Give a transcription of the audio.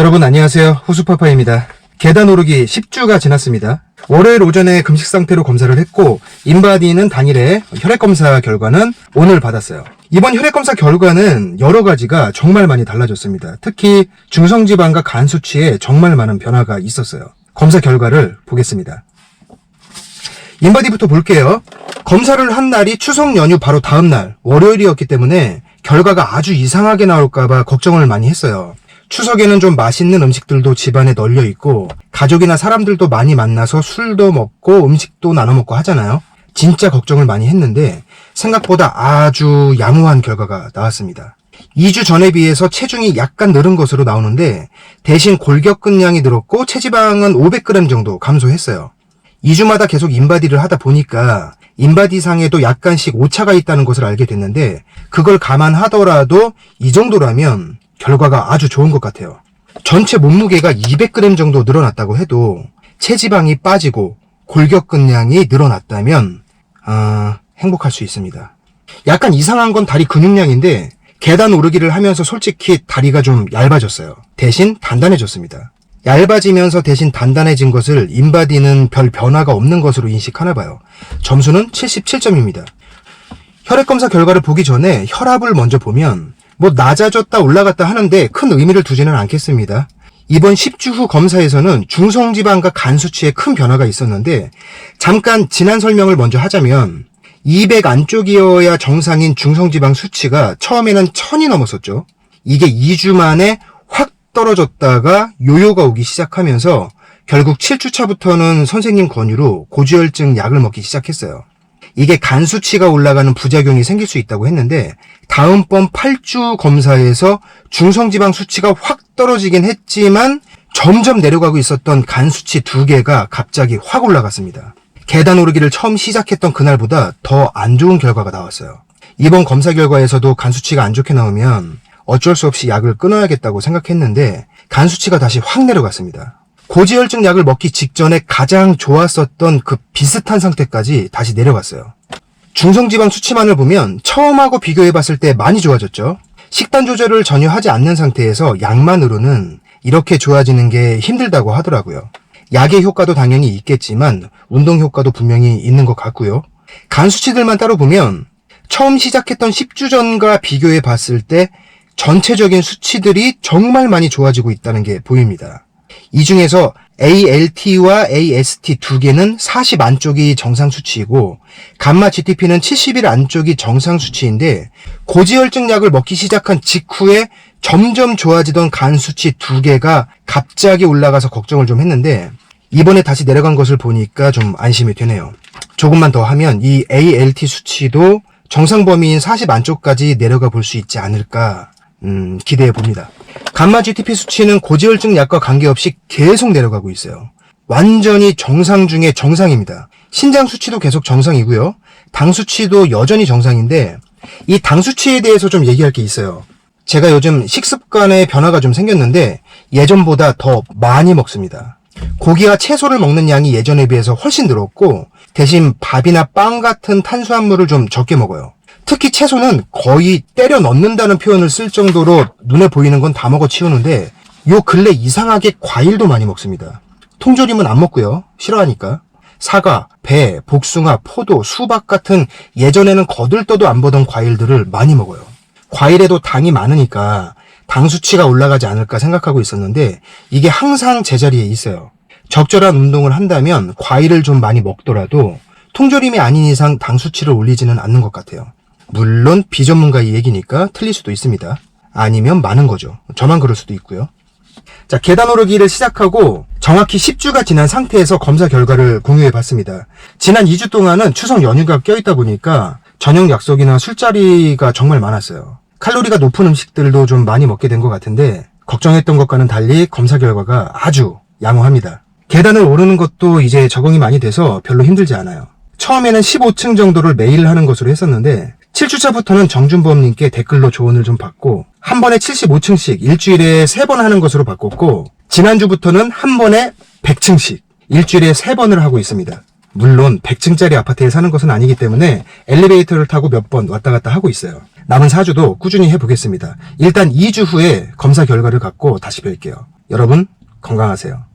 여러분 안녕하세요. 호수파파입니다. 계단 오르기 10주가 지났습니다. 월요일 오전에 금식 상태로 검사를 했고 인바디는 당일에 혈액검사 결과는 오늘 받았어요. 이번 혈액검사 결과는 여러 가지가 정말 많이 달라졌습니다. 특히 중성지방과 간 수치에 정말 많은 변화가 있었어요. 검사 결과를 보겠습니다. 인바디부터 볼게요. 검사를 한 날이 추석 연휴 바로 다음 날 월요일이었기 때문에 결과가 아주 이상하게 나올까봐 걱정을 많이 했어요. 추석에는 좀 맛있는 음식들도 집안에 널려 있고 가족이나 사람들도 많이 만나서 술도 먹고 음식도 나눠 먹고 하잖아요. 진짜 걱정을 많이 했는데 생각보다 아주 양호한 결과가 나왔습니다. 2주 전에 비해서 체중이 약간 늘은 것으로 나오는데 대신 골격근량이 늘었고 체지방은 500g 정도 감소했어요. 2주마다 계속 인바디를 하다 보니까 인바디상에도 약간씩 오차가 있다는 것을 알게 됐는데 그걸 감안하더라도 이 정도라면 결과가 아주 좋은 것 같아요. 전체 몸무게가 200g 정도 늘어났다고 해도 체지방이 빠지고 골격근량이 늘어났다면 행복할 수 있습니다. 약간 이상한 건 다리 근육량인데 계단 오르기를 하면서 솔직히 다리가 좀 얇아졌어요. 대신 단단해졌습니다. 얇아지면서 대신 단단해진 것을 인바디는 별 변화가 없는 것으로 인식하나 봐요. 점수는 77점입니다. 혈액검사 결과를 보기 전에 혈압을 먼저 보면 낮아졌다 올라갔다 하는데 큰 의미를 두지는 않겠습니다. 이번 10주 후 검사에서는 중성지방과 간 수치에 큰 변화가 있었는데 잠깐 지난 설명을 먼저 하자면 200 안쪽이어야 정상인 중성지방 수치가 처음에는 1000이 넘었었죠. 이게 2주 만에 확 떨어졌다가 요요가 오기 시작하면서 결국 7주차부터는 선생님 권유로 고지혈증 약을 먹기 시작했어요. 이게 간 수치가 올라가는 부작용이 생길 수 있다고 했는데 다음번 8주 검사에서 중성지방 수치가 확 떨어지긴 했지만 점점 내려가고 있었던 간 수치 2개가 갑자기 확 올라갔습니다. 계단 오르기를 처음 시작했던 그날보다 더 안 좋은 결과가 나왔어요. 이번 검사 결과에서도 간 수치가 안 좋게 나오면 어쩔 수 없이 약을 끊어야겠다고 생각했는데 간 수치가 다시 확 내려갔습니다. 고지혈증 약을 먹기 직전에 가장 좋았었던 그 비슷한 상태까지 다시 내려갔어요. 중성지방 수치만을 보면 처음하고 비교해봤을 때 많이 좋아졌죠. 식단 조절을 전혀 하지 않는 상태에서 약만으로는 이렇게 좋아지는 게 힘들다고 하더라고요. 약의 효과도 당연히 있겠지만 운동 효과도 분명히 있는 것 같고요. 간 수치들만 따로 보면 처음 시작했던 10주 전과 비교해봤을 때 전체적인 수치들이 정말 많이 좋아지고 있다는 게 보입니다. 이 중에서 ALT와 AST 2개는 40 안쪽이 정상 수치이고 감마 GTP는 71 안쪽이 정상 수치인데 고지혈증 약을 먹기 시작한 직후에 점점 좋아지던 간 수치 2개가 갑자기 올라가서 걱정을 좀 했는데 이번에 다시 내려간 것을 보니까 좀 안심이 되네요. 조금만 더 하면 이 ALT 수치도 정상 범위인 40 안쪽까지 내려가 볼 수 있지 않을까 기대해 봅니다. 감마 GTP 수치는 고지혈증 약과 관계없이 계속 내려가고 있어요. 완전히 정상 중에 정상입니다. 신장 수치도 계속 정상이고요. 당 수치도 여전히 정상인데 이 당 수치에 대해서 좀 얘기할 게 있어요. 제가 요즘 식습관에 변화가 좀 생겼는데 예전보다 더 많이 먹습니다. 고기와 채소를 먹는 양이 예전에 비해서 훨씬 늘었고 대신 밥이나 빵 같은 탄수화물을 좀 적게 먹어요. 특히 채소는 거의 때려 넣는다는 표현을 쓸 정도로 눈에 보이는 건 다 먹어 치우는데 요 근래 이상하게 과일도 많이 먹습니다. 통조림은 안 먹고요. 싫어하니까. 사과, 배, 복숭아, 포도, 수박 같은 예전에는 거들떠도 안 보던 과일들을 많이 먹어요. 과일에도 당이 많으니까 당 수치가 올라가지 않을까 생각하고 있었는데 이게 항상 제자리에 있어요. 적절한 운동을 한다면 과일을 좀 많이 먹더라도 통조림이 아닌 이상 당 수치를 올리지는 않는 것 같아요. 물론 비전문가의 얘기니까 틀릴 수도 있습니다. 아니면 많은 거죠. 저만 그럴 수도 있고요. 자, 계단 오르기를 시작하고 정확히 10주가 지난 상태에서 검사 결과를 공유해 봤습니다. 지난 2주 동안은 추석 연휴가 껴있다 보니까 저녁 약속이나 술자리가 정말 많았어요. 칼로리가 높은 음식들도 좀 많이 먹게 된 것 같은데 걱정했던 것과는 달리 검사 결과가 아주 양호합니다. 계단을 오르는 것도 이제 적응이 많이 돼서 별로 힘들지 않아요. 처음에는 15층 정도를 매일 하는 것으로 했었는데 7주차부터는 정준범님께 댓글로 조언을 좀 받고 한 번에 75층씩 일주일에 3번 하는 것으로 바꿨고 지난주부터는 한 번에 100층씩 일주일에 3번을 하고 있습니다. 물론 100층짜리 아파트에 사는 것은 아니기 때문에 엘리베이터를 타고 몇 번 왔다 갔다 하고 있어요. 남은 4주도 꾸준히 해보겠습니다. 일단 2주 후에 검사 결과를 갖고 다시 뵐게요. 여러분 건강하세요.